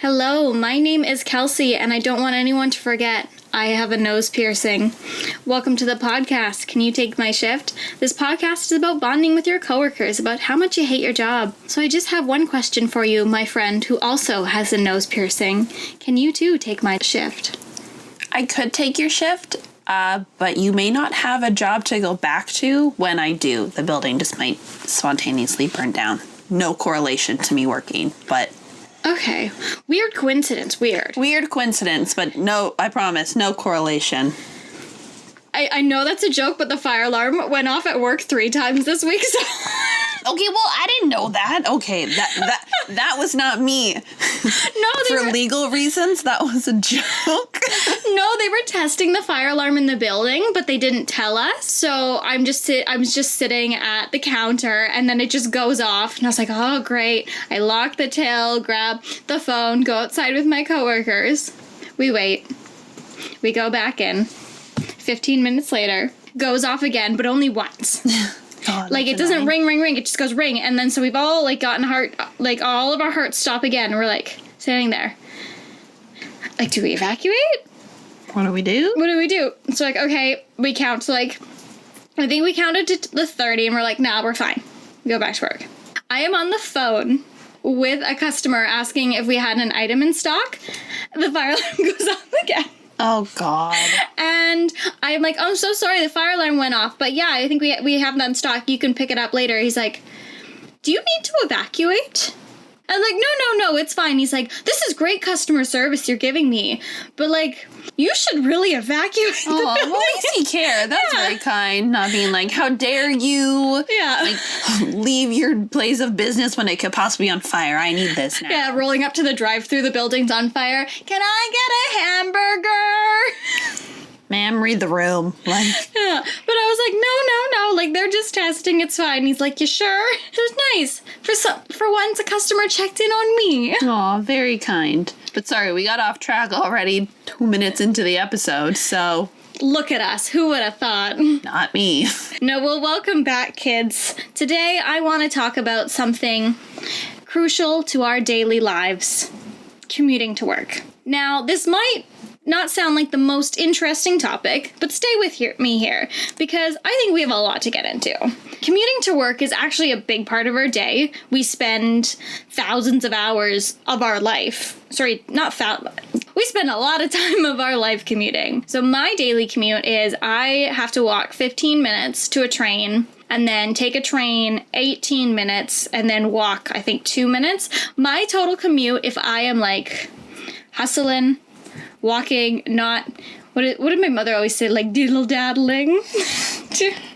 Hello, my name is Kelsey, and I don't want anyone to forget I have a nose piercing. Welcome to the podcast. Can you take my shift? This podcast is about bonding with your coworkers about how much you hate your job. So I just have one question for you, my friend, who also has a nose piercing. Can you too take my shift? I could take your shift, but you may not have a job to go back to when I do. The building just might spontaneously burn down. No correlation to me working, but... Okay. Weird coincidence. Weird coincidence, but no, I promise, no correlation. I know that's a joke, but the fire alarm went off at work 3 times this week, so... Okay, well, I didn't know that. Okay, that was not me. No, For legal reasons, that was a joke. No, they were testing the fire alarm in the building, but they didn't tell us. So I was just sitting at the counter, and then it just goes off, and I was like, oh, great. I lock the till, grab the phone, go outside with my coworkers. We wait. We go back in. 15 minutes later, goes off again, but only once. God, like, it doesn't ring, it just goes ring, and then so we've all, like, gotten all of our hearts stop again, and we're, like, sitting there. Like, do we evacuate? What do we do? So, like, okay, we count to, like, I think we counted to the 30, and we're like, nah, we're fine. We go back to work. I am on the phone with a customer asking if we had an item in stock. The fire alarm goes off again. Oh, God. And I'm like, oh, I'm so sorry, the fire alarm went off. But yeah, I think we have that in stock. You can pick it up later. He's like, do you need to evacuate? I'm like, no, it's fine. He's like, this is great customer service you're giving me. But, like, you should really evacuate the building. Well, at least he cared. That's very kind. Not being like, how dare you leave your place of business when it could possibly be on fire. I need this now. Yeah, rolling up to the drive-thru, the building's on fire. Can I get a hamburger? Ma'am, read the room. Like, yeah, but I was like, no, like, they're just testing, it's fine. He's like, you sure? It was nice. For once, a customer checked in on me. Aw, very kind. But sorry, we got off track already 2 minutes into the episode, so... Look at us. Who would have thought? Not me. No, well, welcome back, kids. Today, I want to talk about something crucial to our daily lives. Commuting to work. Now, this might not sound like the most interesting topic, but stay with me here, because I think we have a lot to get into. Commuting to work is actually a big part of our day. We spend thousands of hours of our life. We spend a lot of time of our life commuting. So my daily commute is I have to walk 15 minutes to a train, and then take a train 18 minutes, and then walk, I think, 2 minutes. My total commute, if I am, like, hustling, walking, not... What did my mother always say? Like, diddle-daddling?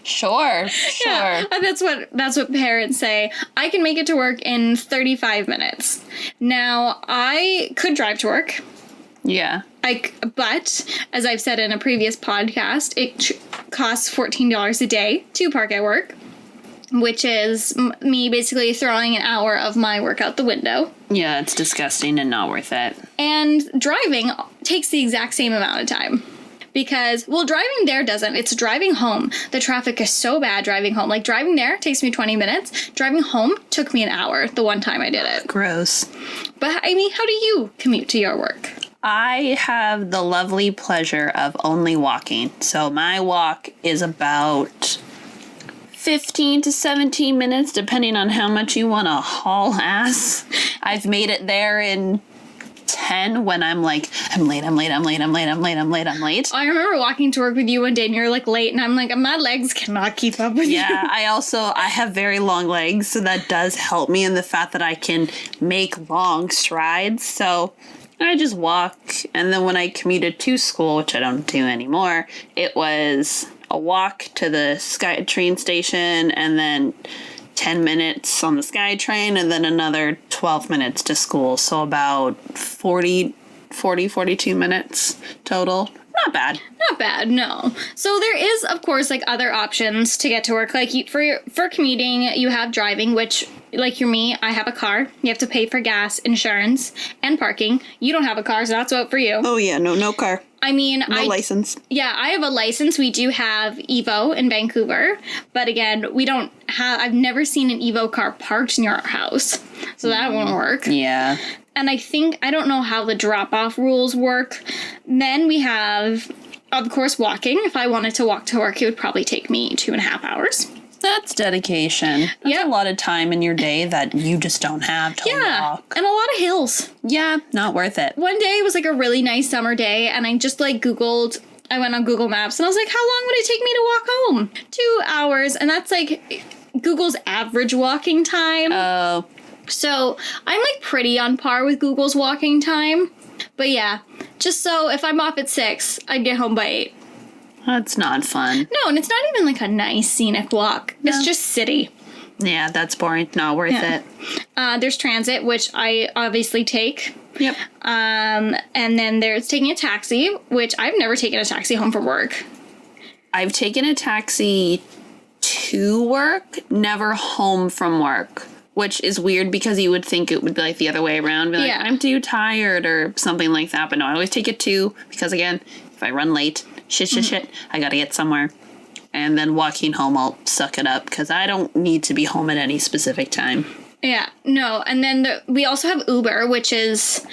Sure. Yeah, that's what parents say. I can make it to work in 35 minutes. Now, I could drive to work. Yeah. But, as I've said in a previous podcast, it costs $14 a day to park at work, which is me basically throwing an hour of my work out the window. Yeah, it's disgusting and not worth it. And driving takes the exact same amount of time. Because, well, driving there doesn't. It's driving home. The traffic is so bad driving home. Like, driving there takes me 20 minutes. Driving home took me an hour the one time I did it. Gross. But, I mean, how do you commute to your work? I have the lovely pleasure of only walking. So my walk is about 15 to 17 minutes, depending on how much you want to haul ass. I've made it there in 10 when I'm like, I'm late. I remember walking to work with you one day and you're like late, and I'm like, my legs cannot keep up with you. Yeah, I have very long legs, so that does help me in the fact that I can make long strides. So I just walk, and then when I commuted to school, which I don't do anymore, it was a walk to the SkyTrain station, and then 10 minutes on the SkyTrain, and then another 12 minutes to school. So about 42 minutes total. Not bad, no. So there is, of course, like, other options to get to work. Like, for commuting, you have driving, which, like, you're me, I have a car. You have to pay for gas, insurance, and parking. You don't have a car, so that's out for you. Oh, yeah, no car. I mean, no license. Yeah, I have a license. We do have Evo in Vancouver, but again, I've never seen an Evo car parked near our house, so that won't work. Yeah. And I don't know how the drop-off rules work. Then we have, of course, walking. If I wanted to walk to work, it would probably take me 2.5 hours. That's dedication. That's a lot of time in your day that you just don't have to walk. And a lot of hills. Yeah, not worth it. One day was like a really nice summer day, and I just like I went on Google Maps, and I was like, how long would it take me to walk home? 2 hours, and that's like Google's average walking time. Oh. So I'm like pretty on par with Google's walking time. But yeah, just so if I'm off at 6, I'd get home by 8. That's not fun. No, and it's not even like a nice scenic walk. No. It's just city. Yeah, that's boring. Not worth it. There's transit, which I obviously take. Yep. And then there's taking a taxi, which I've never taken a taxi home from work. I've taken a taxi to work, never home from work, which is weird because you would think it would be like the other way around. Be like, I'm too tired or something like that. But no, I always take it to, because again, if I run late, shit, I gotta get somewhere. And then walking home, I'll suck it up because I don't need to be home at any specific time. Yeah, no. And then we also have Uber, which is,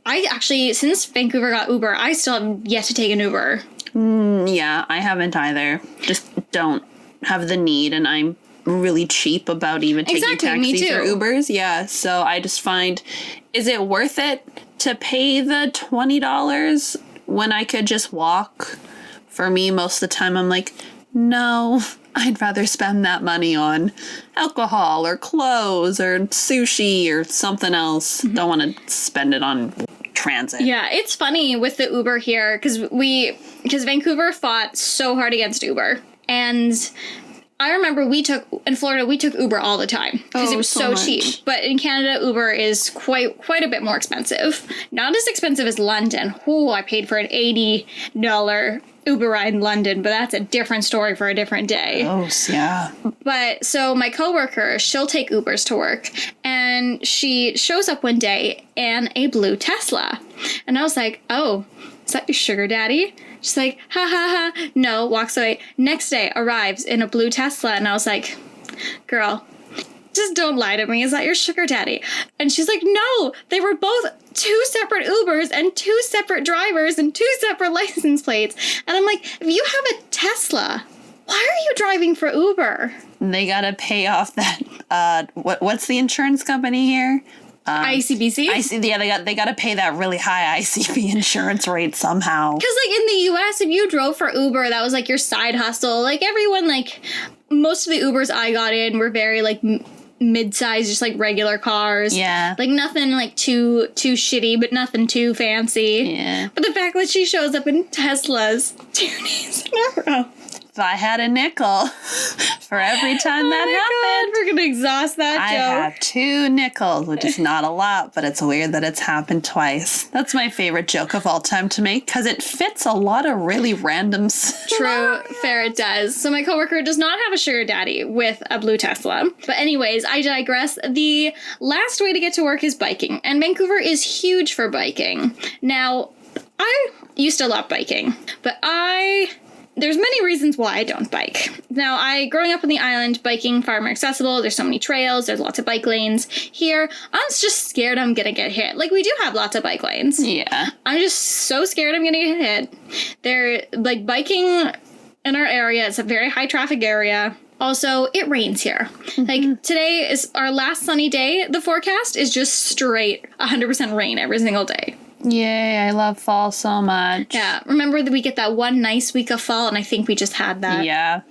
I actually, since Vancouver got Uber, I still have yet to take an Uber. Yeah, I haven't either. Just don't have the need, and I'm really cheap about even taking taxis or Ubers. Yeah, so I just find, is it worth it to pay the $20 when I could just walk? For me, most of the time, I'm like, no, I'd rather spend that money on alcohol or clothes or sushi or something else. Mm-hmm. Don't want to spend it on transit. Yeah, it's funny with the Uber here because Vancouver fought so hard against Uber. And I remember in Florida, we took Uber all the time because it was so cheap. But in Canada, Uber is quite a bit more expensive. Not as expensive as London. I paid for an $80 Uber ride in London, but that's a different story for a different day. Oh, yeah. But so my coworker, she'll take Ubers to work, and she shows up one day in a blue Tesla. And I was like, oh, is that your sugar daddy? She's like, ha ha ha. No, walks away. Next day, arrives in a blue Tesla. And I was like, girl, just don't lie to me. Is that your sugar daddy? And she's like, no, they were both 2 separate Ubers and 2 separate drivers and 2 separate license plates. And I'm like, if you have a Tesla, why are you driving for Uber? They got to pay off that, what's the insurance company here? ICBC? Yeah, they got to pay that really high ICB insurance rate somehow. Because, like, in the U.S., if you drove for Uber, that was, like, your side hustle. Like, everyone, like, most of the Ubers I got in were very, like, mid-sized, just, like, regular cars. Yeah. Like, nothing, like, too shitty, but nothing too fancy. Yeah. But the fact that she shows up in Teslas 2 days in a row. If I had a nickel for every time that happened. God, we're going to exhaust that joke. I have 2 nickels, which is not a lot, but it's weird that it's happened twice. That's my favorite joke of all time to make, because it fits a lot of really random True, fair, it does. So my coworker does not have a sugar daddy with a blue Tesla. But anyways, I digress. The last way to get to work is biking, and Vancouver is huge for biking. Now, I used to love biking, but there's many reasons why I don't bike. Now, growing up on the island, biking far more accessible. There's so many trails. There's lots of bike lanes. Here, I'm just scared I'm going to get hit. Like, we do have lots of bike lanes. Yeah. I'm just so scared I'm going to get hit. Like, biking in our area, it's a very high traffic area. Also, it rains here. Mm-hmm. Like, today is our last sunny day. The forecast is just straight 100% rain every single day. Yay, I love fall so much. Yeah, remember that we get that one nice week of fall, and I think we just had that. Yeah.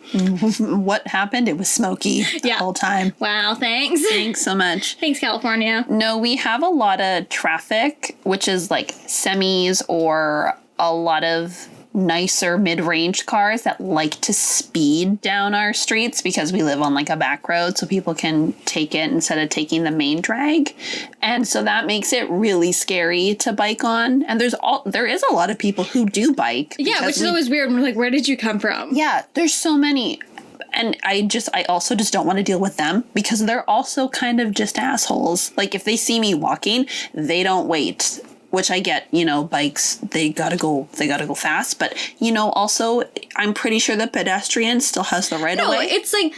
What happened? It was smoky the whole time. Wow, thanks. Thanks so much. Thanks, California. No, we have a lot of traffic, which is like semis or a lot of nicer mid-range cars that like to speed down our streets because we live on like a back road so people can take it instead of taking the main drag. And so that makes it really scary to bike on. And there is a lot of people who do bike. Yeah, which is always weird. We're like, where did you come from? Yeah, there's so many. And I also just don't want to deal with them because they're also kind of just assholes. Like if they see me walking, they don't wait. Which I get, bikes, they gotta go fast. But, also, I'm pretty sure the pedestrian still has the right of way. No, it's like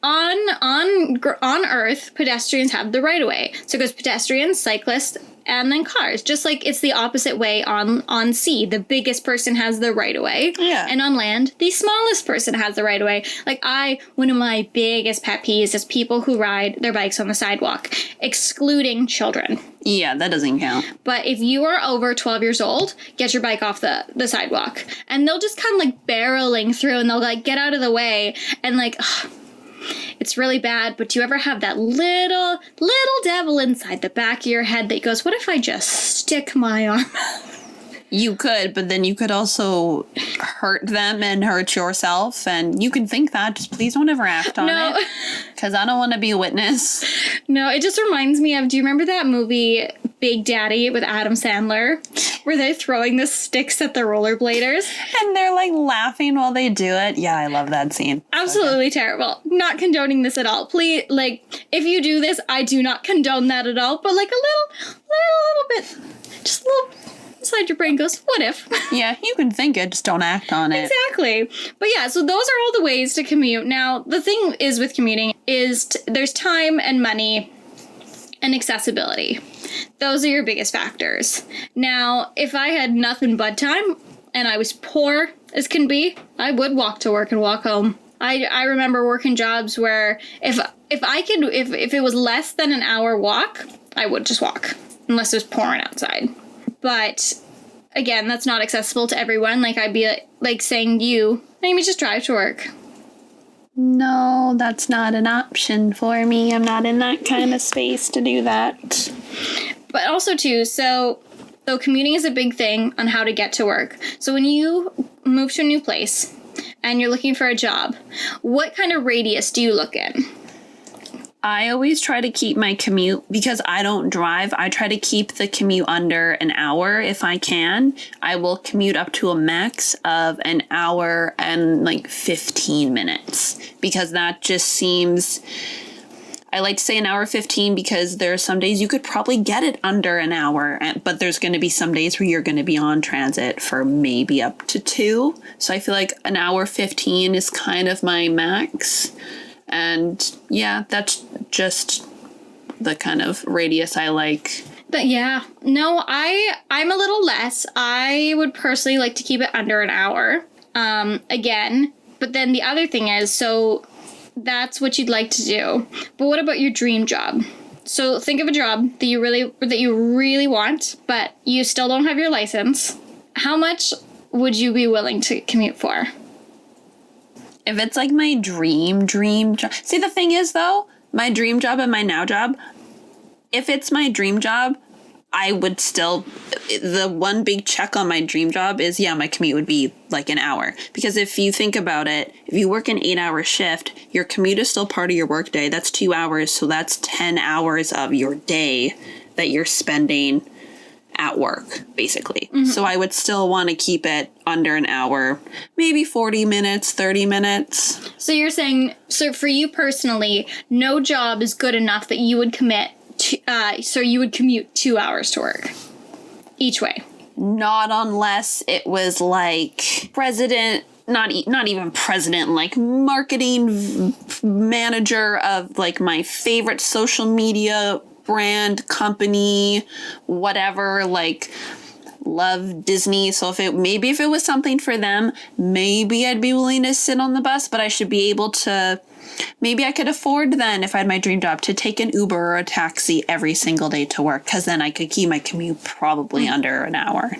on Earth, pedestrians have the right of way. So it goes pedestrians, cyclists, and then cars. Just like it's the opposite way on sea. The biggest person has the right of way. Yeah. And on land, the smallest person has the right of way. Like one of my biggest pet peeves is people who ride their bikes on the sidewalk, excluding children. Yeah, that doesn't count. But if you are over 12 years old, get your bike off the sidewalk. And they'll just come like barreling through and they'll like get out of the way and like, ugh, it's really bad. But do you ever have that little devil inside the back of your head that goes, what if I just stick my arm out? You could, but then you could also hurt them and hurt yourself. And you can think that. Just please don't ever act on it. Because I don't want to be a witness. No, it just reminds me of, do you remember that movie Big Daddy with Adam Sandler? Where they're throwing the sticks at the rollerbladers. And they're like laughing while they do it. Yeah, I love that scene. Absolutely terrible. Not condoning this at all. Please, like, if you do this, I do not condone that at all. But like a little bit, just a little inside your brain goes, what if? Yeah, you can think it, just don't act on it. Exactly. But yeah, so those are all the ways to commute. Now, the thing is with commuting is there's time and money and accessibility. Those are your biggest factors. Now, if I had nothing but time and I was poor as can be, I would walk to work and walk home. I remember working jobs where if it was less than an hour walk, I would just walk unless it was pouring outside. But again, that's not accessible to everyone. Like I'd be like saying to you, Amy, just drive to work. No, that's not an option for me. I'm not in that kind of space to do that. But also too, so commuting is a big thing on how to get to work. So when you move to a new place and you're looking for a job, what kind of radius do you look in? I always try to keep my commute, because I don't drive, I try to keep the commute under an hour if I can. I will commute up to a max of an hour and like 15 minutes, because that just seems... I like to say an hour 15 because there are some days you could probably get it under an hour, but there's going to be some days where you're going to be on transit for maybe up to 2. So I feel like an hour 15 is kind of my max. And yeah, that's just the kind of radius I like. But yeah, no, I'm a little less. I would personally like to keep it under an hour. Again, but then the other thing is, so that's what you'd like to do. But what about your dream job? So think of a job that you really want, but you still don't have your license. How much would you be willing to commute for? If it's like my dream job. See, the thing is, though, my dream job and my now job, if it's my dream job, I would still, the one big check on my dream job is, yeah, my commute would be like an hour. Because if you think about it, if you work an 8-hour shift, your commute is still part of your workday. That's 2 hours. So that's 10 hours of your day that you're spending at work, basically. Mm-hmm. So I would still want to keep it under an hour, maybe 40 minutes, 30 minutes. So you're saying, so for you personally, no job is good enough that you would commit to, so you would commute 2 hours to work each way? Not unless it was like president, not even president, like marketing manager of like my favorite social media brand, company, whatever, like love Disney. So if it was something for them, maybe I'd be willing to sit on the bus, but I should be able to, maybe I could afford then, if I had my dream job, to take an Uber or a taxi every single day to work, because then I could keep my commute probably under an hour.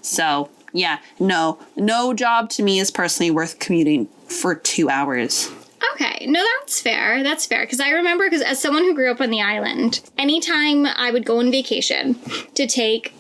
So yeah, no job to me is personally worth commuting for 2 hours. Okay, no, that's fair. That's fair. Because I remember, as someone who grew up on the island, anytime I would go on vacation to take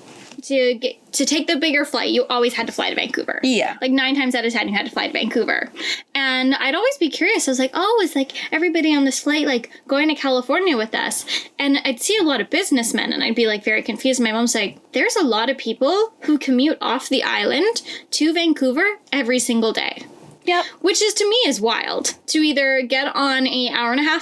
the bigger flight, you always had to fly to Vancouver. Yeah. Like 9 times out of 10, you had to fly to Vancouver. And I'd always be curious. I was like, oh, is like everybody on this flight like going to California with us? And I'd see a lot of businessmen and I'd be like very confused. My mom's like, there's a lot of people who commute off the island to Vancouver every single day. Yep. Which is, to me, is wild. To either get on a 1.5-hour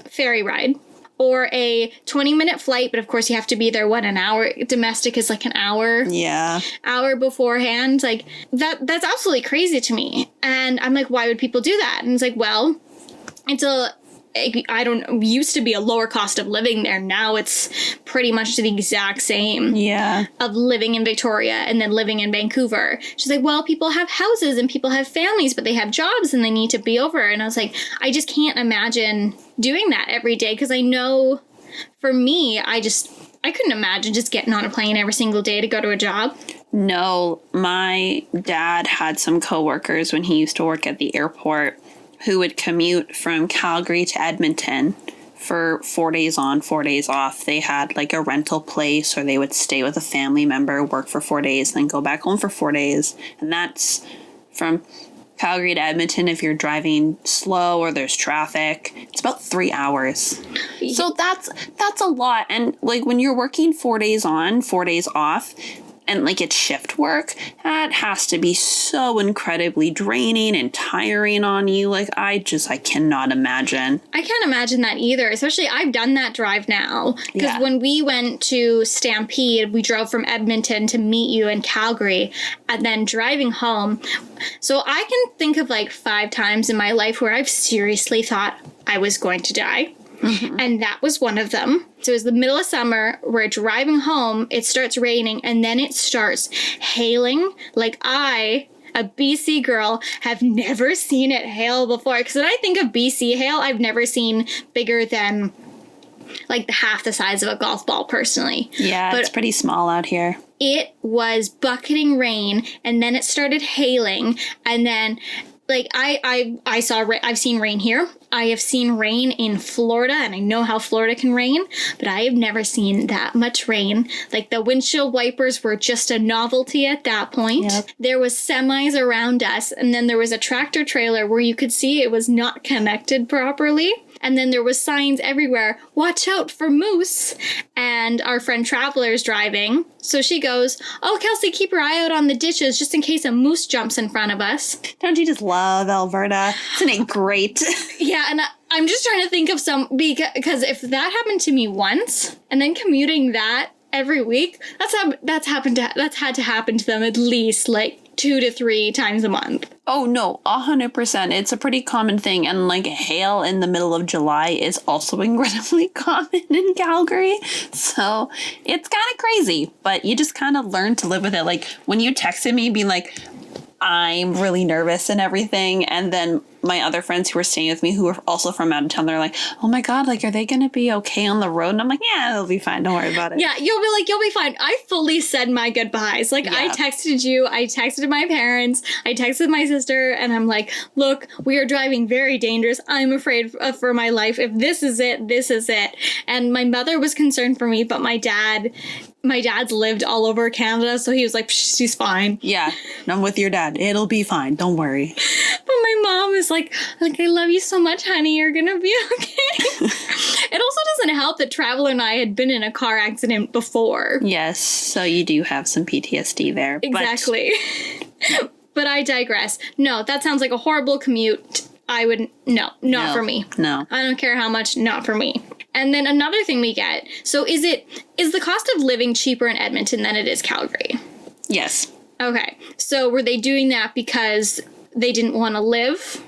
ferry ride or a 20-minute flight, but of course you have to be there, an hour? Domestic is like an hour. Yeah. Hour beforehand. Like, that's absolutely crazy to me. And I'm like, why would people do that? And it's like, well, I don't used to be a lower cost of living there. Now it's pretty much the exact same. Yeah. Of living in Victoria and then living in Vancouver. She's like, well, people have houses and people have families, but they have jobs and they need to be over. And I was like, I just can't imagine doing that every day, because I know for me, I couldn't imagine just getting on a plane every single day to go to a job. No, my dad had some coworkers when he used to work at the airport who would commute from Calgary to Edmonton for 4 days on, 4 days off. They had like a rental place, or they would stay with a family member, work for 4 days, then go back home for 4 days. And that's from Calgary to Edmonton. If you're driving slow or there's traffic, it's about 3 hours. So that's a lot. And like when you're working 4 days on, 4 days off, and like it's shift work, that has to be so incredibly draining and tiring on you. Like I cannot imagine. I can't imagine that either. Especially I've done that drive now. Because when we went to Stampede, we drove from Edmonton to meet you in Calgary and then driving home. So I can think of like 5 times in my life where I've seriously thought I was going to die. Mm-hmm. And that was one of them. So it was the middle of summer. We're driving home. It starts raining and then it starts hailing. Like a BC girl, have never seen it hail before. Because when I think of BC hail, I've never seen bigger than like half the size of a golf ball personally. Yeah, but it's pretty small out here. It was bucketing rain and then it started hailing. And then like I've seen rain here. I have seen rain in Florida, and I know how Florida can rain, but I have never seen that much rain. Like the windshield wipers were just a novelty at that point. Yep. There was semis around us, and then there was a tractor trailer where you could see it was not connected properly. And then there was signs everywhere, watch out for moose. And our friend Traveler's driving. So she goes, oh, Kelsey, keep your eye out on the ditches just in case a moose jumps in front of us. Don't you just love Alberta? Isn't it great? Yeah, and I'm just trying to think of some, because if that happened to me once, and then commuting that every week, that's had to happen to them at least like 2 to 3 times a month. Oh, no, 100%. It's a pretty common thing. And like hail in the middle of July is also incredibly common in Calgary. So it's kind of crazy, but you just kind of learn to live with it. Like when you texted me being like, I'm really nervous and everything. And then my other friends who were staying with me, who were also from out of town, they're like, oh my God, like, are they going to be okay on the road? And I'm like, yeah, they'll be fine. Don't worry about it. Yeah, you'll be fine. I fully said my goodbyes. Like, yeah. I texted you, I texted my parents, I texted my sister, and I'm like, look, we are driving very dangerous. I'm afraid for my life. If this is it, this is it. And my mother was concerned for me, but my dad's lived all over Canada, so he was like, she's fine. Yeah, I'm with your dad. It'll be fine. Don't worry. But my mom is like, I love you so much, honey. You're going to be okay. It also doesn't help that Traveler and I had been in a car accident before. Yes, so you do have some PTSD there. Exactly. But I digress. No, that sounds like a horrible commute. Not for me. No. I don't care how much, not for me. And then another thing we get, so is the cost of living cheaper in Edmonton than it is Calgary? Yes. Okay. So were they doing that because they didn't want to live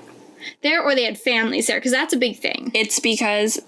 there, or they had families there? Because that's a big thing. It's because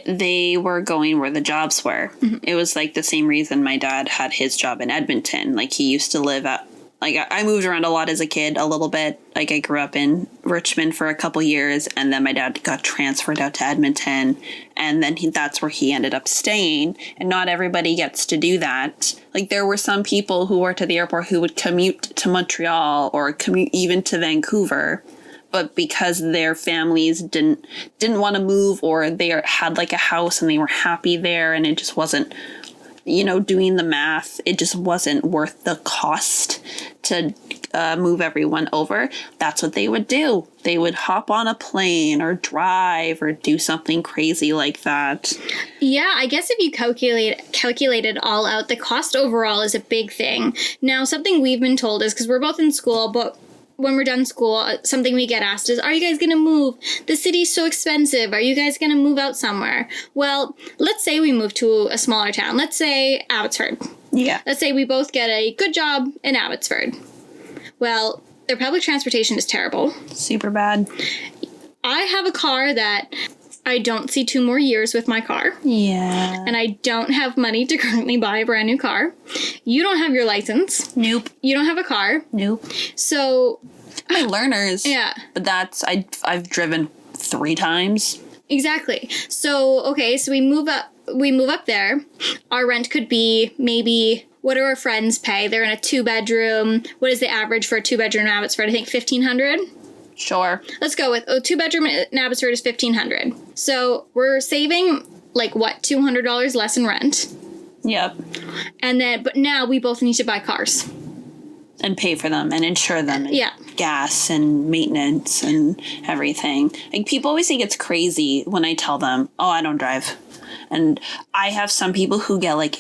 they were going where the jobs were. Mm-hmm. It was like the same reason my dad had his job in Edmonton. Like he used to live at, like I moved around a lot as a kid, a little bit. Like I grew up in Richmond for a couple years, and then my dad got transferred out to Edmonton, and then that's where he ended up staying. And not everybody gets to do that. Like there were some people who worked at the airport who would commute to Montreal or commute even to Vancouver. But because their families didn't want to move, or they had like a house and they were happy there, and it just wasn't, doing the math, it just wasn't worth the cost to move everyone over. That's what they would do. They would hop on a plane or drive or do something crazy like that. Yeah, I guess if you calculate it all out, the cost overall is a big thing. Now, something we've been told is, because we're both in school, but when we're done school, something we get asked is, are you guys going to move? The city's so expensive. Are you guys going to move out somewhere? Well, let's say we move to a smaller town. Let's say Abbotsford. Yeah. Let's say we both get a good job in Abbotsford. Well, their public transportation is terrible. Super bad. I have a car that I don't see 2 more years with my car. Yeah. And I don't have money to currently buy a brand new car. You don't have your license. Nope. You don't have a car. Nope. So... My learners. Yeah. But I've driven 3 times. Exactly. So, okay, so we move up there. Our rent could be maybe... What do our friends pay? They're in a 2-bedroom. What is the average for a 2-bedroom in Abbotsford? I think $1,500. Sure. Let's go with a 2-bedroom in Abbotsford is $1,500. So we're saving like what, $200 less in rent. Yep. And then, but now we both need to buy cars and pay for them and insure them. And yeah. Gas and maintenance and everything. Like people always think it's crazy when I tell them, "Oh, I don't drive." And I have some people who get like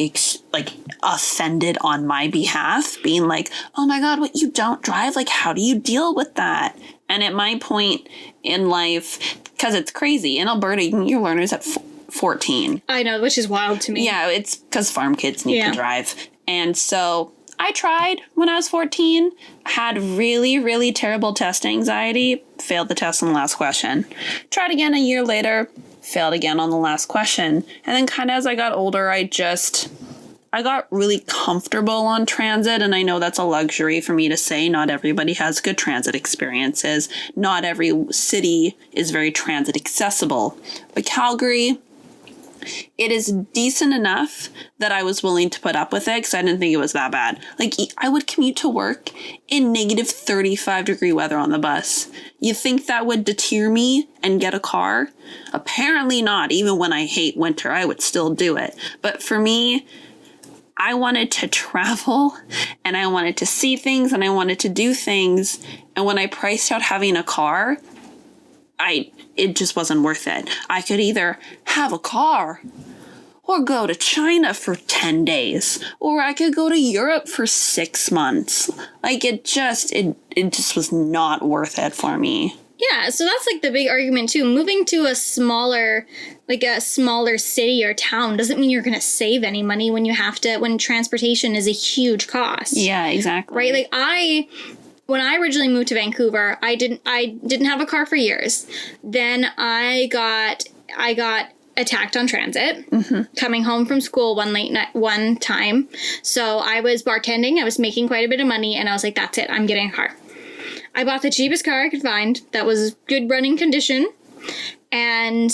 offended on my behalf, being like, "Oh my God, what, you don't drive? Like, how do you deal with that?" And at my point in life, because it's crazy, in Alberta, you can get your learners at 14. I know, which is wild to me. Yeah, it's because farm kids need to drive. And so I tried when I was 14, had really, really terrible test anxiety, failed the test on the last question. Tried again a year later, failed again on the last question. And then kind of as I got older, I got really comfortable on transit, and I know that's a luxury for me to say. Not everybody has good transit experiences. Not every city is very transit accessible. But Calgary, it is decent enough that I was willing to put up with it because I didn't think it was that bad. Like, I would commute to work in negative 35-degree weather on the bus. You think that would deter me and get a car? Apparently not. Even when I hate winter, I would still do it. But for me, I wanted to travel and I wanted to see things and I wanted to do things. And when I priced out having a car, it just wasn't worth it. I could either have a car or go to China for 10 days, or I could go to Europe for 6 months. Like it just was not worth it for me. Yeah, so that's like the big argument too. Moving to a smaller city or town doesn't mean you're going to save any money when transportation is a huge cost. Yeah, exactly. Right? Like when I originally moved to Vancouver, I didn't have a car for years. Then I got attacked on transit, coming home from school one time. So I was bartending, I was making quite a bit of money, and I was like, that's it, I'm getting a car. I bought the cheapest car I could find that was good running condition. And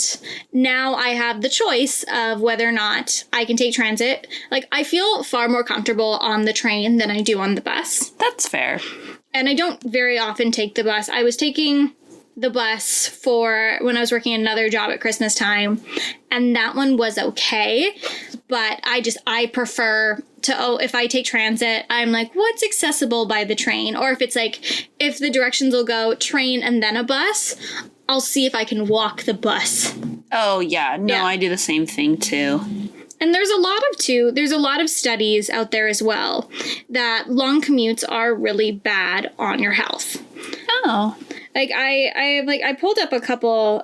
now I have the choice of whether or not I can take transit. Like, I feel far more comfortable on the train than I do on the bus. That's fair. And I don't very often take the bus. I was taking the bus for when I was working another job at Christmas time, and that one was okay. But I prefer to, if I take transit, I'm like, what's accessible by the train? Or if it's like, if the directions will go train and then a bus, I'll see if I can walk the bus. Oh, yeah. No, I do the same thing, too. And there's a lot of studies out there as well that long commutes are really bad on your health. Oh. Like I pulled up a couple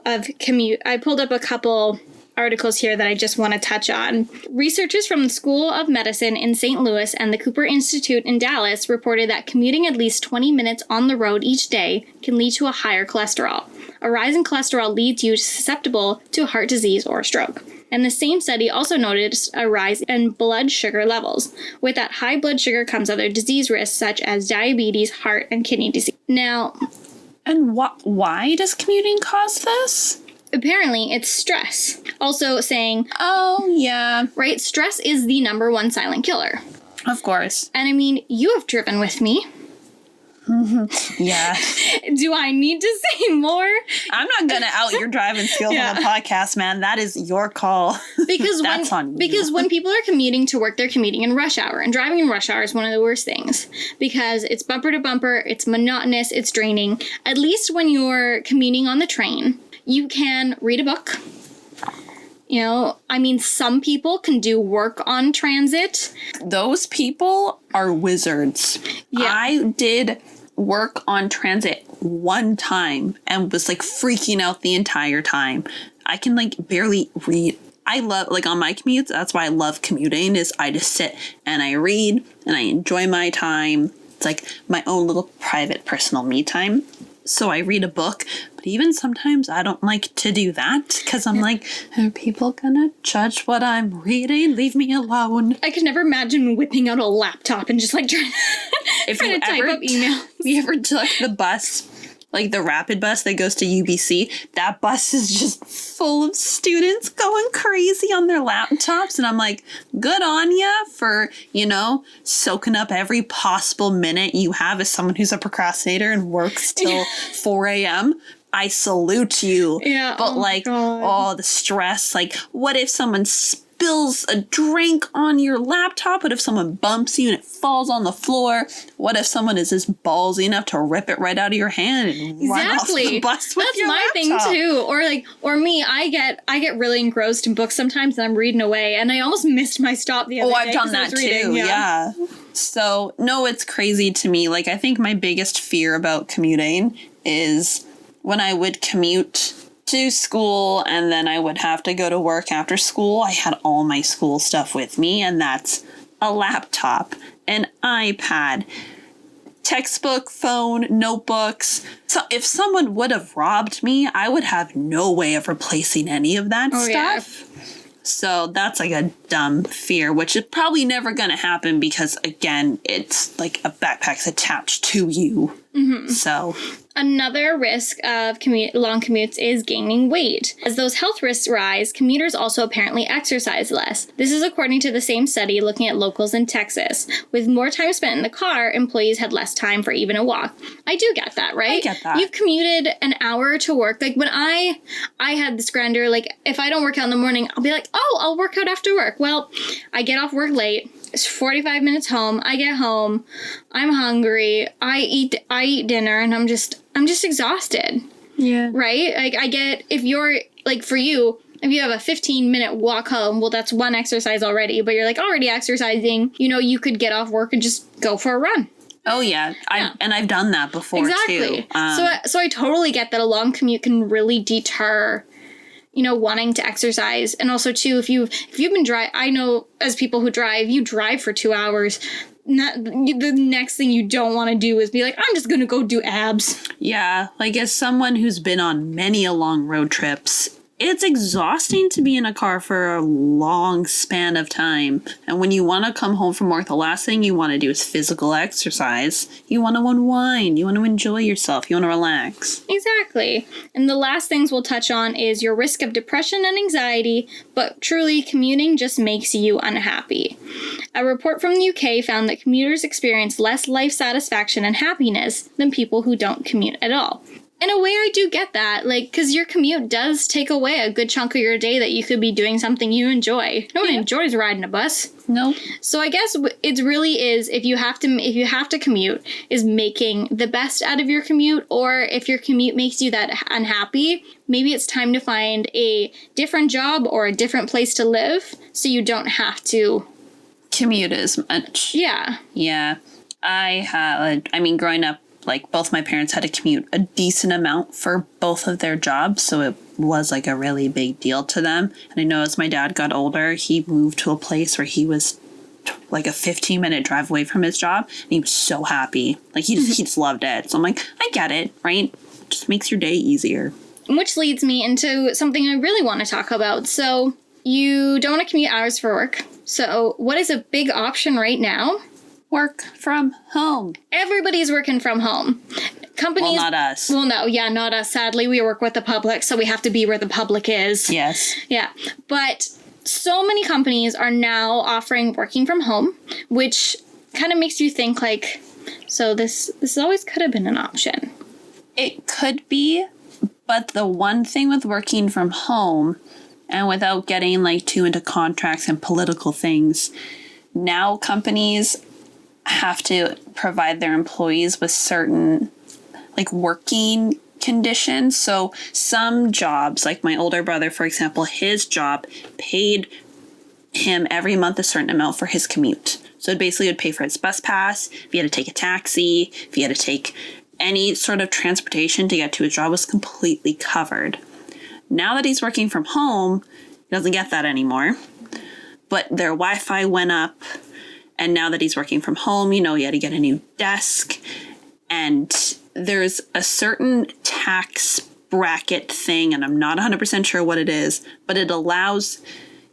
articles here that I just want to touch on. Researchers from the School of Medicine in St. Louis and the Cooper Institute in Dallas reported that commuting at least 20 minutes on the road each day can lead to a higher cholesterol. A rise in cholesterol leads you susceptible to heart disease or stroke. And the same study also noted a rise in blood sugar levels. With that high blood sugar comes other disease risks such as diabetes, heart, and kidney disease. Now, and why does commuting cause this? Apparently, it's stress. Also saying, oh, yeah. Right? Stress is the number one silent killer. Of course. And I mean, you have driven with me. Yeah. Do I need to say more? I'm not going to out your driving skills on the podcast, man. That is your call. Because That's on you. Because when people are commuting to work, they're commuting in rush hour. And driving in rush hour is one of the worst things. Because it's bumper to bumper, it's monotonous, it's draining. At least when you're commuting on the train, you can read a book. You know, I mean, some people can do work on transit. Those people are wizards. Yeah. I did work on transit one time and was like freaking out the entire time. I can like barely read. I love, like on my commutes, that's why I love commuting, is I just sit and I read and I enjoy my time. It's like my own little private personal me time. so I read a book. But even sometimes I don't like to do that because I'm like, are people gonna judge what I'm reading? Leave me alone. I could never imagine whipping out a laptop and just like trying to type up emails. You ever took the bus, like the rapid bus that goes to UBC? That bus is just full of students going crazy on their laptops. And I'm like, good on ya for, soaking up every possible minute you have as someone who's a procrastinator and works till 4 a.m. I salute you. Yeah. But the stress. Like, what if someone spills a drink on your laptop? What if someone bumps you and it falls on the floor? What if someone is just ballsy enough to rip it right out of your hand and run off the bus with That's your my laptop? thing too. Or me, I get really engrossed in books sometimes and I'm reading away and I almost missed my stop the other day. I've done that too. Yeah. So no, it's crazy to me. Like, I think my biggest fear about commuting is when I would commute to school and then I would have to go to work after school, I had all my school stuff with me, and that's a laptop, an iPad, textbook, phone, notebooks. So if someone would have robbed me, I would have no way of replacing any of that stuff. Yeah. So that's like a dumb fear, which is probably never going to happen because, again, it's like a backpack's attached to you. Mm-hmm. So another risk of long commutes is gaining weight. As those health risks rise, commuters also apparently exercise less. This is according to the same study looking at locals in Texas. With more time spent in the car, employees had less time for even a walk. I do get that, right? I get that. You've commuted an hour to work. Like when I had this grandeur, like if I don't work out in the morning, I'll be like, oh, I'll work out after work. Well, I get off work late. It's 45 minutes home. I get home. I'm hungry. I eat dinner and I'm just exhausted. Yeah. Right? Like I get, if you're like for you, if you have a 15-minute walk home, well, that's one exercise already, but you're like already exercising, you could get off work and just go for a run. Oh, yeah. I've done that before, exactly. too. So I totally get that a long commute can really deter wanting to exercise. And also, too, if you've been I know as people who drive, you drive for 2 hours. The next thing you don't want to do is be like, I'm just going to go do abs. Yeah. Like, as someone who's been on many a long road trips, it's exhausting to be in a car for a long span of time. And when you want to come home from work, the last thing you want to do is physical exercise. You want to unwind. You want to enjoy yourself. You want to relax. Exactly. And the last things we'll touch on is your risk of depression and anxiety, but truly, commuting just makes you unhappy. A report from the UK found that commuters experience less life satisfaction and happiness than people who don't commute at all. In a way, I do get that, because your commute does take away a good chunk of your day that you could be doing something you enjoy. No one enjoys riding a bus. No. So I guess it really is, if you have to commute, is making the best out of your commute, or if your commute makes you that unhappy, maybe it's time to find a different job or a different place to live so you don't have to commute as much. Yeah. Yeah. Growing up, both my parents had to commute a decent amount for both of their jobs, so it was a really big deal to them. And I know as my dad got older, he moved to a place where he was a 15-minute drive away from his job, and he was so happy. He just loved it. So I'm like, I get it, right? It just makes your day easier. Which leads me into something I really want to talk about. So you don't want to commute hours for work. So what is a big option right now? Work from home. Everybody's working from home. Companies. Well, not us. Well, no, yeah, not us. Sadly, we work with the public, so we have to be where the public is. Yes. Yeah. But so many companies are now offering working from home, which kind of makes you think so this always could have been an option. It could be, but the one thing with working from home, and without getting too into contracts and political things, now companies have to provide their employees with certain working conditions. So some jobs, like my older brother, for example, his job paid him every month a certain amount for his commute. So it basically would pay for his bus pass. If he had to take a taxi, if he had to take any sort of transportation to get to his job, was completely covered. Now that he's working from home, he doesn't get that anymore. But their Wi-Fi went up. And now that he's working from home, he had to get a new desk. And there's a certain tax bracket thing, and I'm not 100% sure what it is, but it allows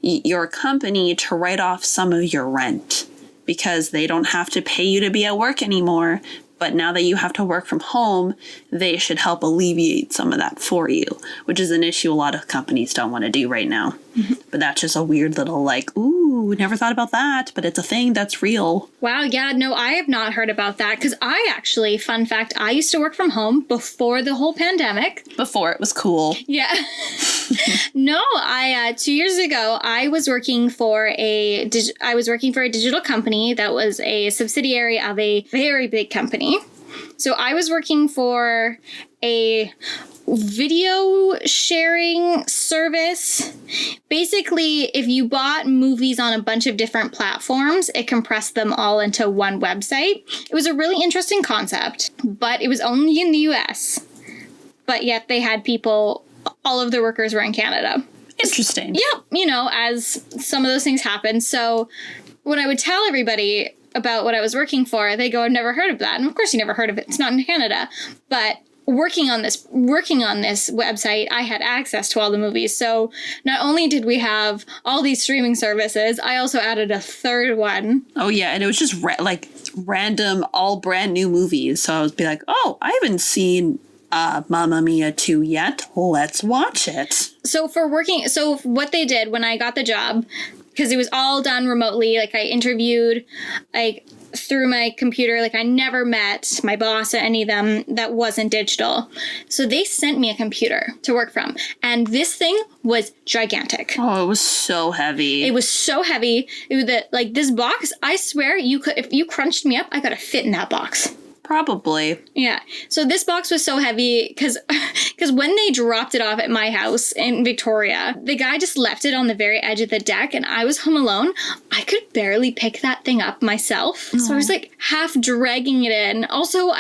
your company to write off some of your rent because they don't have to pay you to be at work anymore. But now that you have to work from home, they should help alleviate some of that for you, which is an issue a lot of companies don't want to do right now. Mm-hmm. But that's just a weird little ooh, never thought about that, but it's a thing that's real. Wow, yeah, no, I have not heard about that because I actually, fun fact, I used to work from home before the whole pandemic. Before it was cool. Yeah. No, 2 years ago, I was working for a digital company that was a subsidiary of a very big company. So I was working for a video sharing service. Basically, if you bought movies on a bunch of different platforms, it compressed them all into one website. It was a really interesting concept, but it was only in the US. But yet they had people, all of the workers were in Canada. Interesting. Yep, as some of those things happen. So when I would tell everybody about what I was working for, they go, I've never heard of that. And of course you never heard of it. It's not in Canada. But working on this website, I had access to all the movies. So not only did we have all these streaming services, I also added a third one. Oh yeah, and it was just random, all brand new movies. So I would be like, oh, I haven't seen Mamma Mia 2 yet. Let's watch it. So what they did when I got the job, because it was all done remotely, I interviewed, through my computer, I never met my boss or any of them that wasn't digital. So they sent me a computer to work from. And this thing was gigantic. Oh, it was so heavy. It was so heavy. It was this box, I swear if you crunched me up, I could have fit in that box. Probably. Yeah. So this box was so heavy because when they dropped it off at my house in Victoria, the guy just left it on the very edge of the deck and I was home alone. I could barely pick that thing up myself. Aww. So I was half dragging it in. Also,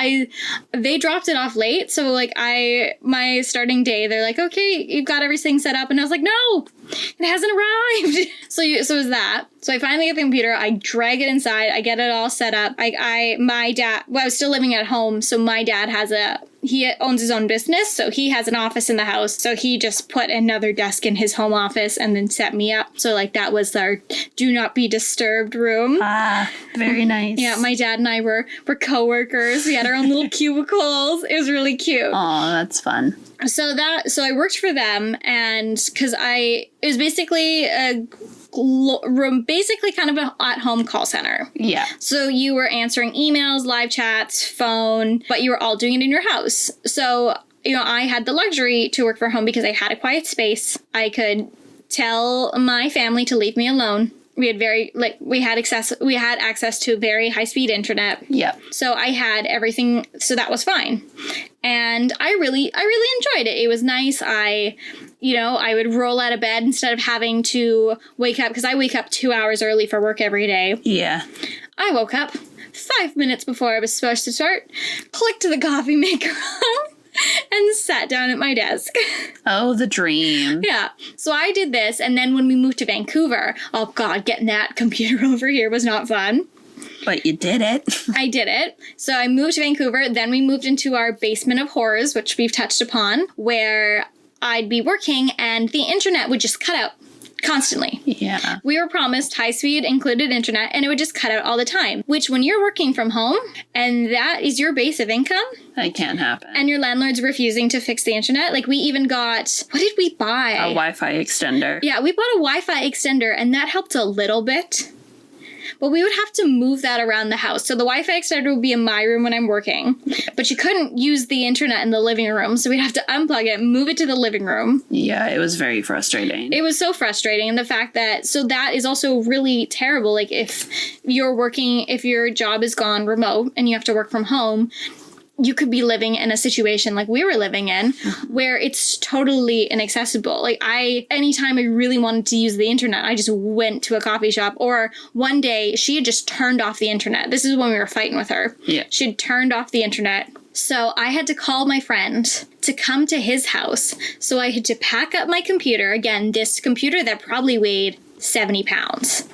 they dropped it off late. So my starting day, they're like, okay, you've got everything set up. And I was like, no, it hasn't arrived. So it was that. So I finally get the computer, I drag it inside, I get it all set up. I was still living at home, so my dad he owns his own business, so he has an office in the house. So he just put another desk in his home office and then set me up. So that was our do not be disturbed room. Ah, very nice. Yeah, my dad and I were co-workers. We had our own little cubicles. It was really cute. Oh, that's fun. So I worked for them, and because it was basically kind of an at-home call center. Yeah. So you were answering emails, live chats, phone, but you were all doing it in your house. So, I had the luxury to work from home because I had a quiet space. I could tell my family to leave me alone. We had access to very high-speed internet. Yep. So I had everything, so that was fine. And I really enjoyed it. It was nice. I would roll out of bed instead of having to wake up, because I wake up 2 hours early for work every day. Yeah. I woke up 5 minutes before I was supposed to start, clicked the coffee maker on, and sat down at my desk. Oh, the dream. Yeah. So I did this, and then when we moved to Vancouver, oh God, getting that computer over here was not fun. But you did it. I did it. So I moved to Vancouver, then we moved into our basement of horrors, which we've touched upon, where I'd be working and the internet would just cut out constantly. Yeah. We were promised high-speed included internet, and it would just cut out all the time, which when you're working from home and that is your base of income, that can't happen. And your landlord's refusing to fix the internet. We even got, what did we buy? A Wi-Fi extender. Yeah, we bought a Wi-Fi extender, and that helped a little bit. But we would have to move that around the house. So the Wi-Fi extender would be in my room when I'm working. But you couldn't use the internet in the living room. So we'd have to unplug it, move it to the living room. Yeah, it was very frustrating. It was so frustrating. And the fact that is also really terrible. If your job is gone remote and you have to work from home, you could be living in a situation like we were living in where it's totally inaccessible. Anytime I really wanted to use the internet, I just went to a coffee shop. Or one day she had just turned off the internet. This is when we were fighting with her. Yeah. She'd turned off the internet. So I had to call my friend to come to his house. So I had to pack up my computer. Again, this computer that probably weighed 70 pounds.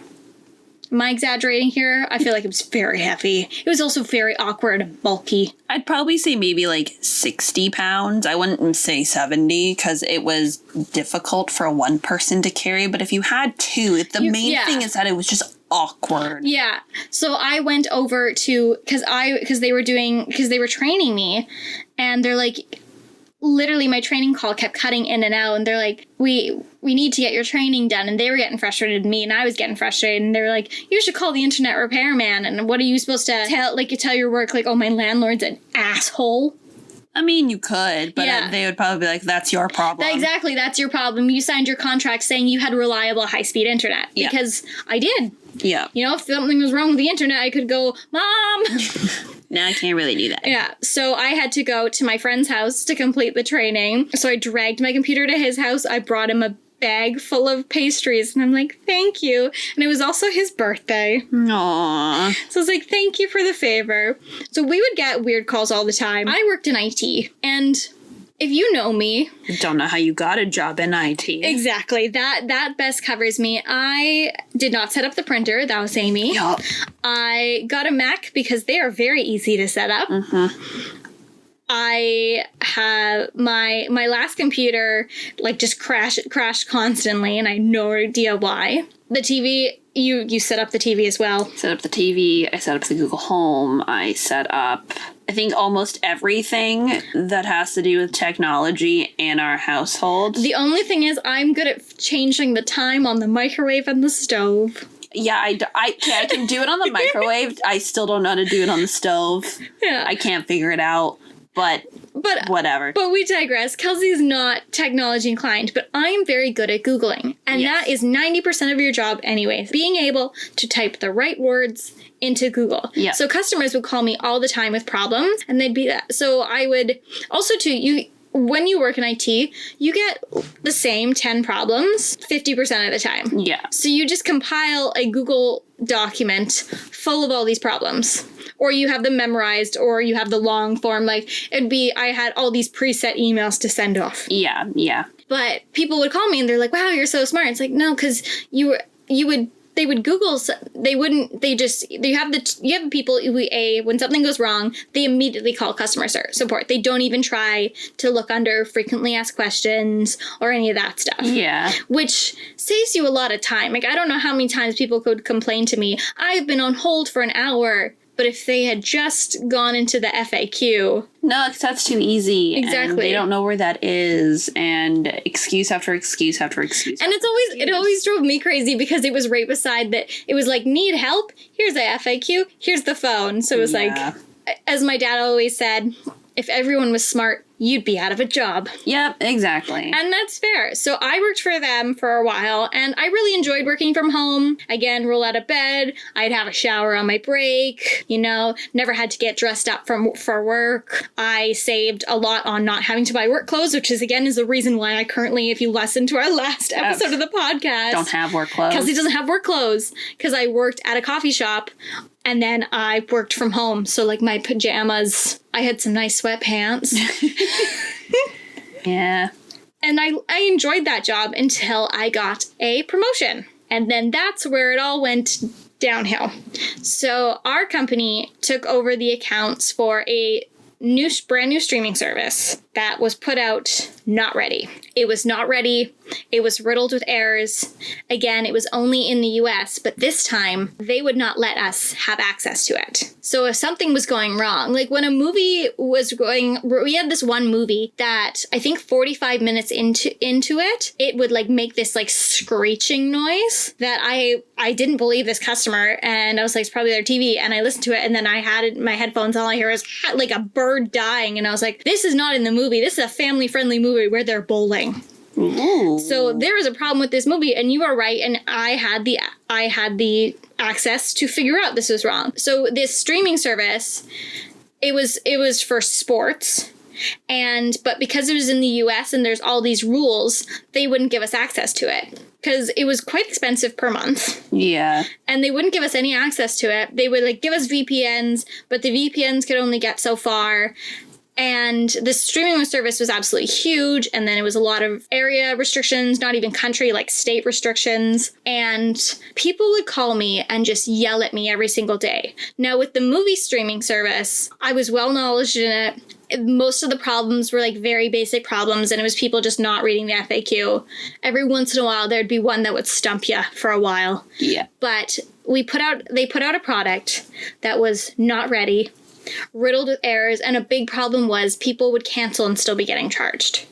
Am I exaggerating here? I feel like it was very heavy. It was also very awkward and bulky. I'd probably say maybe like 60 pounds. I wouldn't say 70 because it was difficult for one person to carry. But if you had two, the main thing is that it was just awkward. Yeah. So I went over to, because they were training me, and they're like, literally my training call kept cutting in and out, and they're like, we need to get your training done. And they were getting frustrated with me, and I was getting frustrated, and they were like, you should call the internet repairman. And what are you supposed to tell? Like, you tell your work, like, oh, my landlord's an asshole. I mean, you could, but they would probably be like, that's your problem. Exactly, that's your problem. You signed your contract saying you had reliable high-speed internet. Yeah. Because I did. Yeah. You know, if something was wrong with the internet, I could go, Mom! No, I can't really do that. Yeah, so I had to go to my friend's house to complete the training. So I dragged my computer to his house. I brought him a bag full of pastries, and I'm like, thank you. And it was also his birthday. Aww. So I was like, thank you for the favor. So we would get weird calls all the time. I worked in IT, and if you know me... I don't know how you got a job in IT. Exactly. That best covers me. I did not set up the printer. That was Amy. Yup. I got a Mac because they are very easy to set up. Mm-hmm. I have my last computer just crashed constantly, and I had no idea why. The TV, you set up the TV as well. Set up the TV. I set up the Google Home. I set up, I think, almost everything that has to do with technology in our household. The only thing is, I'm good at changing the time on the microwave and the stove. Yeah, I can do it on the microwave. I still don't know how to do it on the stove. Yeah. I can't figure it out. But whatever. But we digress. Kelsey's not technology inclined, but I'm very good at Googling. And that is 90% of your job anyways. Being able to type the right words into Google. Yeah. So customers would call me all the time with problems, and they'd be that. So I would also when you work in IT, you get the same 10 problems 50% of the time. Yeah. So you just compile a Google document full of all these problems. Or you have them memorized, or you have the long form. I had all these preset emails to send off. Yeah, yeah. But people would call me and they're like, wow, you're so smart. It's like, no, because they would Google, you have the people who, when something goes wrong, they immediately call customer support. They don't even try to look under frequently asked questions or any of that stuff. Yeah. Which saves you a lot of time. I don't know how many times people could complain to me, I've been on hold for an hour. But if they had just gone into the FAQ... No, because that's too easy. Exactly. And they don't know where that is. And excuse after excuse after excuse. And it always drove me crazy because it was right beside that. It was like, need help? Here's the FAQ. Here's the phone. So it was like, as my dad always said, if everyone was smart, you'd be out of a job. Yep, exactly. And that's fair. So I worked for them for a while, and I really enjoyed working from home. Again, roll out of bed. I'd have a shower on my break, never had to get dressed up for work. I saved a lot on not having to buy work clothes, which is the reason why I currently, if you listen to our last episode of the podcast... Don't have work clothes. Kelsey doesn't have work clothes, because I worked at a coffee shop, and then I worked from home. So, my pajamas, I had some nice sweatpants. Yeah. And I enjoyed that job until I got a promotion. And then that's where it all went downhill. So our company took over the accounts for a brand new streaming service that was put out not ready. It was not ready. It was riddled with errors. Again, it was only in the US, but this time they would not let us have access to it. So if something was going wrong, when a movie was going, we had this one movie that I think 45 minutes into it, it would make this screeching noise that I didn't believe this customer, and I was like, it's probably their TV, and I listened to it, and then I had it in my headphones, all I hear is a bird dying, and I was like, this is not in the movie. This is a family-friendly movie where they're bowling. Ooh. So there was a problem with this movie, and you are right, and I had the access to figure out this was wrong. So this streaming service, it was for sports, but because it was in the US and there's all these rules, they wouldn't give us access to it because it was quite expensive per month. Yeah. And they wouldn't give us any access to it. They would give us VPNs, but the VPNs could only get so far. And the streaming service was absolutely huge. And then it was a lot of area restrictions, not even country, like state restrictions. And people would call me and just yell at me every single day. Now, with the movie streaming service, I was well knowledgeable in it. Most of the problems were like very basic problems, and it was people just not reading the FAQ. Every once in a while, there'd be one that would stump you for a while. Yeah. But they put out a product that was not ready, riddled with errors, and a big problem was people would cancel and still be getting charged.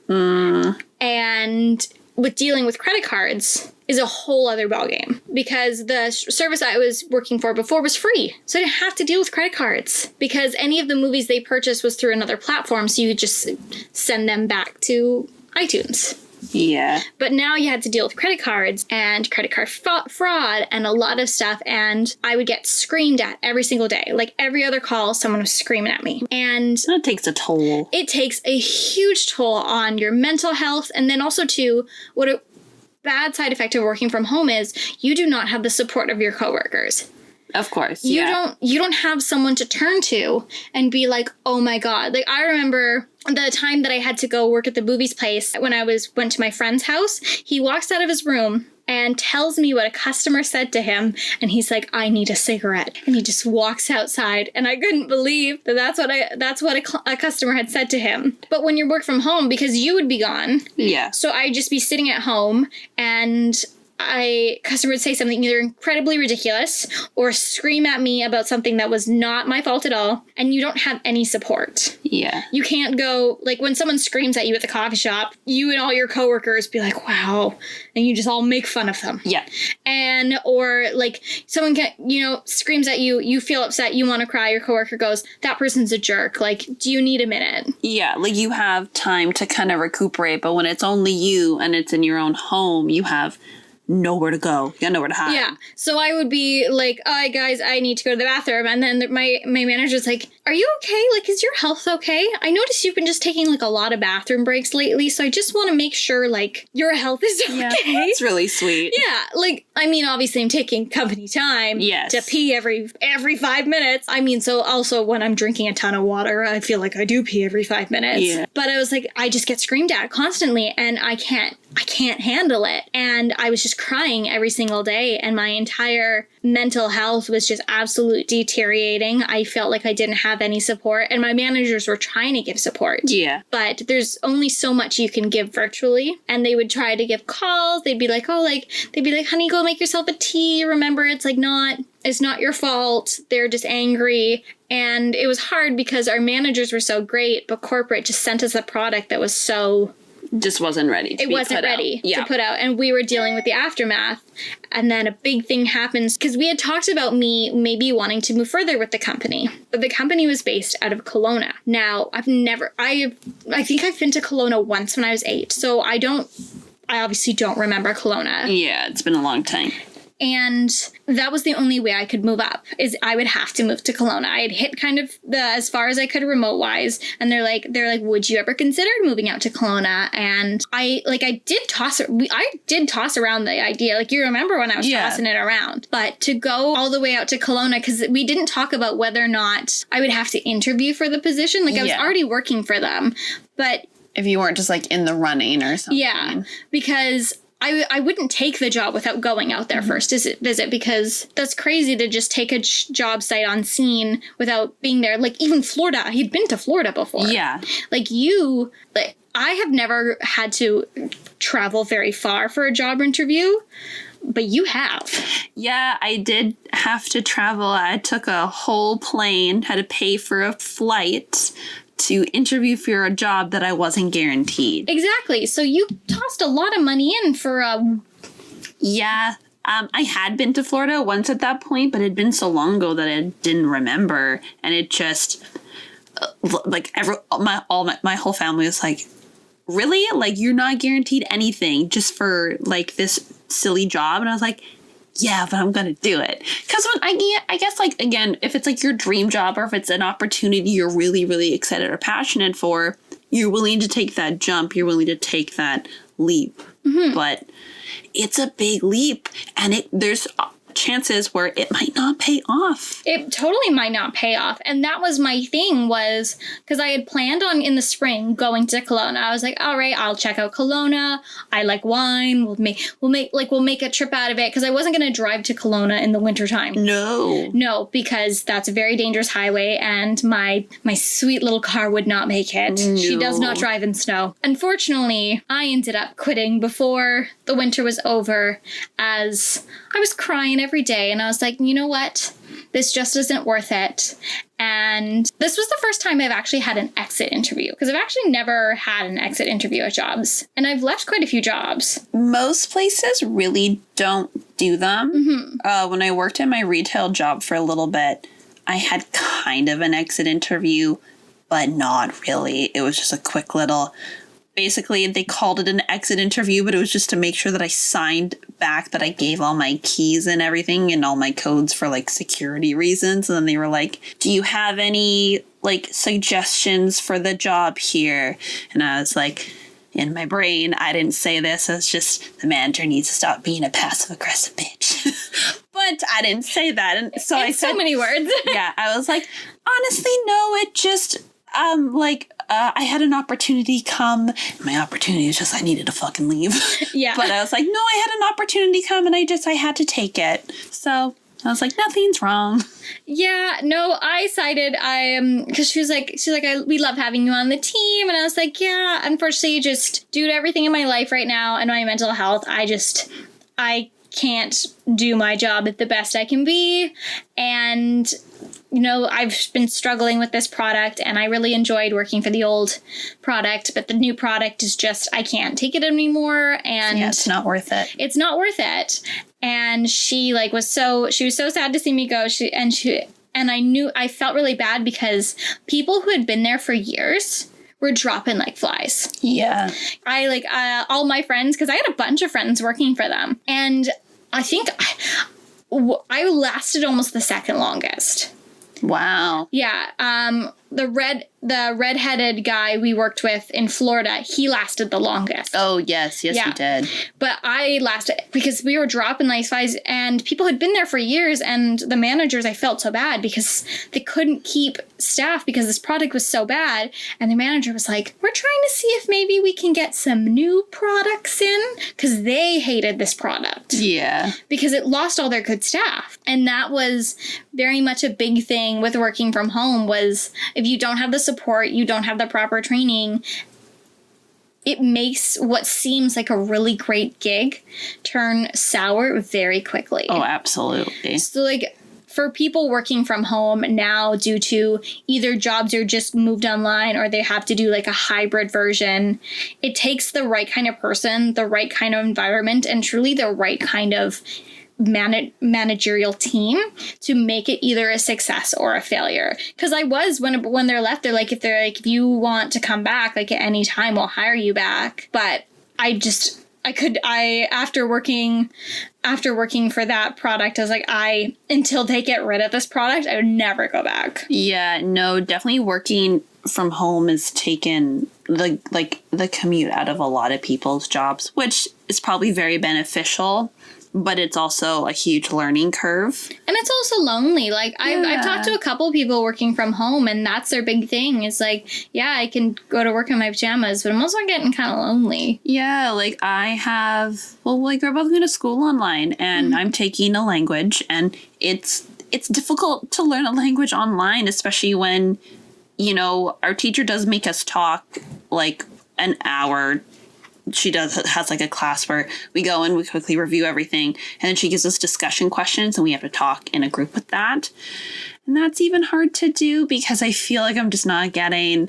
And with dealing with credit cards is a whole other ballgame, because the service I was working for before was free. So I didn't have to deal with credit cards, because any of the movies they purchased was through another platform, so you could just send them back to iTunes. Yeah. But now you had to deal with credit cards and credit card fraud and a lot of stuff. And I would get screamed at every single day. Like every other call, someone was screaming at me. And that takes a toll. It takes a huge toll on your mental health. And then also, too, what a bad side effect of working from home is you do not have the support of your coworkers. Of course, you don't have someone to turn to and be like, oh my God. Like, I remember the time that I had to go work at the movies place when I went to my friend's house. He walks out of his room and tells me what a customer said to him. And he's like, I need a cigarette. And he just walks outside. And I couldn't believe that that's what a customer had said to him. But when you work from home, because you would be gone. Yeah. So I'd just be sitting at home, and customer would say something either incredibly ridiculous or scream at me about something that was not my fault at all, and you don't have any support. Yeah. You can't go, like, when someone screams at you at the coffee shop, you and all your coworkers be like, wow, and you just all make fun of them. Yeah. And, or, like, someone screams at you, you feel upset, you want to cry, your coworker goes, that person's a jerk, like, do you need a minute? Yeah, like, you have time to kind of recuperate, but when it's only you and it's in your own home, you have nowhere to go. You got nowhere to hide. Yeah. So I would be like, oh, guys, I need to go to the bathroom. And then my manager's like, are you okay? Like, is your health okay? I noticed you've been just taking, like, a lot of bathroom breaks lately. So I just want to make sure, like, your health is okay. Yeah, that's really sweet. Yeah. Like, I mean, obviously I'm taking company time to pee every 5 minutes. I mean, so also when I'm drinking a ton of water, I feel like I do pee every 5 minutes. Yeah. But I was like, I just get screamed at constantly, and I can't handle it. And I was just crying every single day, and my entire mental health was just absolutely deteriorating. I felt like I didn't have any support, and my managers were trying to give support. Yeah. But there's only so much you can give virtually, and they would try to give calls. They'd be like, honey, go make yourself a tea. Remember, it's not your fault. They're just angry. And it was hard because our managers were so great, but corporate just sent us a product that was just wasn't ready to put out. And we were dealing with the aftermath. And then a big thing happens, because we had talked about me maybe wanting to move further with the company. But the company was based out of Kelowna. Now, I think I've been to Kelowna once when I was 8. So I obviously don't remember Kelowna. Yeah, it's been a long time. And that was the only way I could move up, is I would have to move to Kelowna. I had hit kind of as far as I could remote wise. And they're like, would you ever consider moving out to Kelowna? And I did toss around the idea. Like, you remember when I was tossing it around. But to go all the way out to Kelowna, because we didn't talk about whether or not I would have to interview for the position. Like, I was already working for them. But if you weren't just, like, in the running or something. Yeah, because I wouldn't take the job without going out there first to visit, because that's crazy to just take a job site on scene without being there. Like, even Florida, he'd been to Florida before. Yeah. I have never had to travel very far for a job interview, but you have. Yeah, I did have to travel. I took a whole plane, had to pay for a flight to interview for a job that I wasn't guaranteed. Exactly. So you tossed a lot of money in for a... Yeah. I had been to Florida once at that point, but it had been so long ago that I didn't remember. And it just... my whole family was like, really? Like, you're not guaranteed anything just for, like, this silly job? And I was like... Yeah, but I'm going to do it. Because I guess, like, again, if it's, like, your dream job, or if it's an opportunity you're really, really excited or passionate for, you're willing to take that jump. You're willing to take that leap. Mm-hmm. But it's a big leap. And there's chances where it might not pay off. It totally might not pay off. And that was my thing, was because I had planned on in the spring going to Kelowna. I was like, all right, I'll check out Kelowna. I like wine. We'll make a trip out of it, because I wasn't going to drive to Kelowna in the wintertime. No, because that's a very dangerous highway, and my sweet little car would not make it. No. She does not drive in snow. Unfortunately, I ended up quitting before the winter was over, as I was crying every day, and I was like, you know what? This just isn't worth it. And this was the first time I've actually had an exit interview, because I've actually never had an exit interview at jobs. And I've left quite a few jobs. Most places really don't do them. Mm-hmm. When I worked in my retail job for a little bit, I had kind of an exit interview, but not really. It was just a quick little... Basically, they called it an exit interview, but it was just to make sure that I signed back that I gave all my keys and everything and all my codes for, like, security reasons. And then they were like, do you have any, like, suggestions for the job here? And I was like, in my brain, I didn't say this. It's just, the manager needs to stop being a passive-aggressive bitch. But I didn't say that. And so I said... so many words. Yeah, I was like, honestly, no, it just... I had an opportunity come. My opportunity was just I needed to fucking leave. Yeah. But I was like, no, I had an opportunity come, and I had to take it. So I was like, nothing's wrong. Yeah, no, I sided. Because she's like, we love having you on the team, and I was like, yeah, unfortunately, just due to everything in my life right now and my mental health, I can't do my job at the best I can be, and I've been struggling with this product, and I really enjoyed working for the old product, but the new product is just, I can't take it anymore, and yeah, it's not worth it. It's not worth it. And she was so sad to see me go. I felt really bad, because people who had been there for years were dropping like flies. Yeah. All my friends, because I had a bunch of friends working for them, and I think I lasted almost the second longest. Wow. Yeah. The redheaded guy we worked with in Florida, he lasted the longest. Oh, yes. Yes, yeah. He did. But I lasted, because we were dropping like flies, and people had been there for years, and the managers, I felt so bad, because they couldn't keep staff because this product was so bad. And the manager was like, we're trying to see if maybe we can get some new products in, because they hated this product. Yeah. Because it lost all their good staff. And that was very much a big thing with working from home, was if you don't have the support, you don't have the proper training, it makes what seems like a really great gig turn sour very quickly. Oh, absolutely. So, for people working from home now, due to either jobs are just moved online or they have to do a hybrid version, it takes the right kind of person, the right kind of environment, and truly the right kind of managerial team to make it either a success or a failure. Because when they're left, they're like, if you want to come back at any time, we'll hire you back. But after working for that product, I was like, until they get rid of this product, I would never go back. Yeah, no, definitely working from home has taken the commute out of a lot of people's jobs, which is probably very beneficial. But it's also a huge learning curve. And it's also lonely. I've talked to a couple people working from home, and that's their big thing. Is I can go to work in my pajamas, but I'm also getting kind of lonely. Yeah, we're both going to school online, and I'm taking a language, and it's difficult to learn a language online, especially when, our teacher does make us talk an hour. She has a class where we go and we quickly review everything, and then she gives us discussion questions, and we have to talk in a group with that. And that's even hard to do, because I feel like I'm just not getting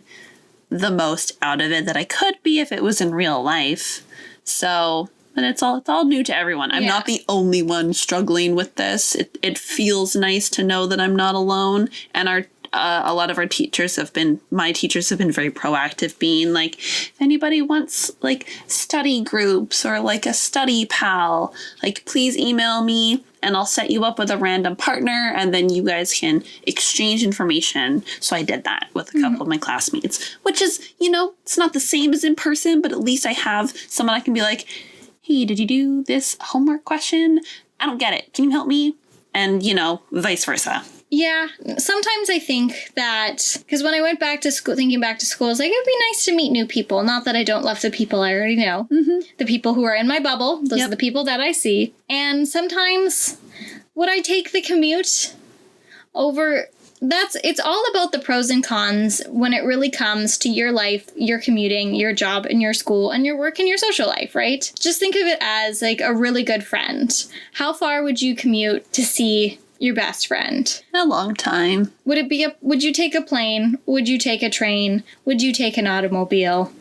the most out of it that I could be if it was in real life. So, but it's all new to everyone. I'm not the only one struggling with this. It feels nice to know that I'm not alone, and a lot of my teachers have been very proactive, being if anybody wants study groups or a study pal, please email me and I'll set you up with a random partner, and then you guys can exchange information. So I did that with a couple of my classmates, which is, it's not the same as in person, but at least I have someone I can be like, hey, did you do this homework question? I don't get it. Can you help me? And, vice versa. Yeah, sometimes I think that, because when I went back to school, thinking back to school, I was like, it'd be nice to meet new people. Not that I don't love the people I already know. Mm-hmm. The people who are in my bubble, those are the people that I see. And sometimes, would I take the commute over... It's all about the pros and cons when it really comes to your life, your commuting, your job, and your school, and your work and your social life, right? Just think of it as like a really good friend. How far would you commute to see your best friend? A long time. Would you take a plane? Would you take a train? Would you take an automobile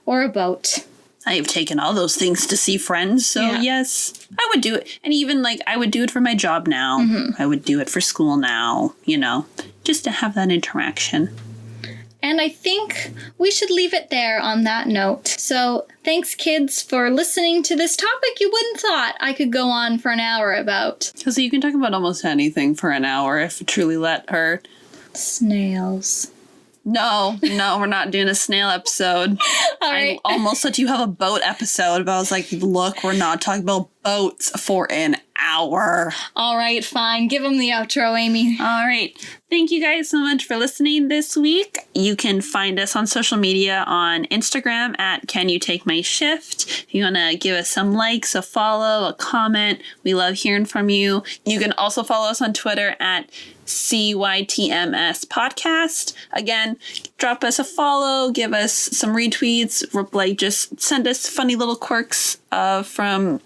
or a boat? I have taken all those things to see friends, so yes, I would do it. And even I would do it for my job now. Mm-hmm. I would do it for school now, just to have that interaction. And I think we should leave it there on that note. So thanks, kids, for listening to this topic you wouldn't thought I could go on for an hour about. Because you can talk about almost anything for an hour if you truly let her. Snails. No, we're not doing a snail episode. All right. I almost let you have a boat episode, but I was like, look, we're not talking about boats for an hour. All right, fine. Give them the outro, Amy. All right. Thank you guys so much for listening this week. You can find us on social media on Instagram at Can You Take My Shift. If you want to give us some likes, a follow, a comment, we love hearing from you. You can also follow us on Twitter at CYTMS Podcast. Again, drop us a follow, give us some retweets, just send us funny little quirks from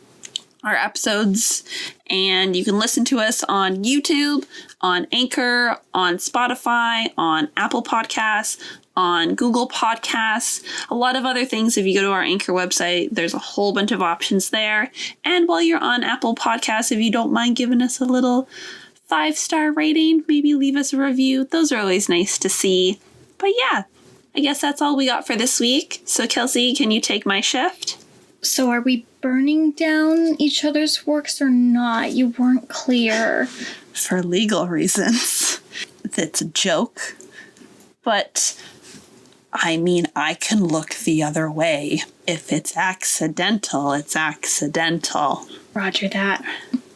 our episodes. And you can listen to us on YouTube, on Anchor, on Spotify, on Apple Podcasts, on Google Podcasts, a lot of other things. If you go to our Anchor website, there's a whole bunch of options there. And while you're on Apple Podcasts, if you don't mind giving us a little 5-star rating, maybe leave us a review. Those are always nice to see. But yeah, I guess that's all we got for this week. So Kelsey, can you take my shift? So are we burning down each other's works or not? You weren't clear. For legal reasons. It's a joke. But I mean, I can look the other way. If it's accidental, it's accidental. Roger that.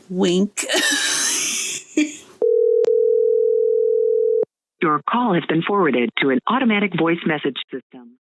Wink. Your call has been forwarded to an automatic voice message system.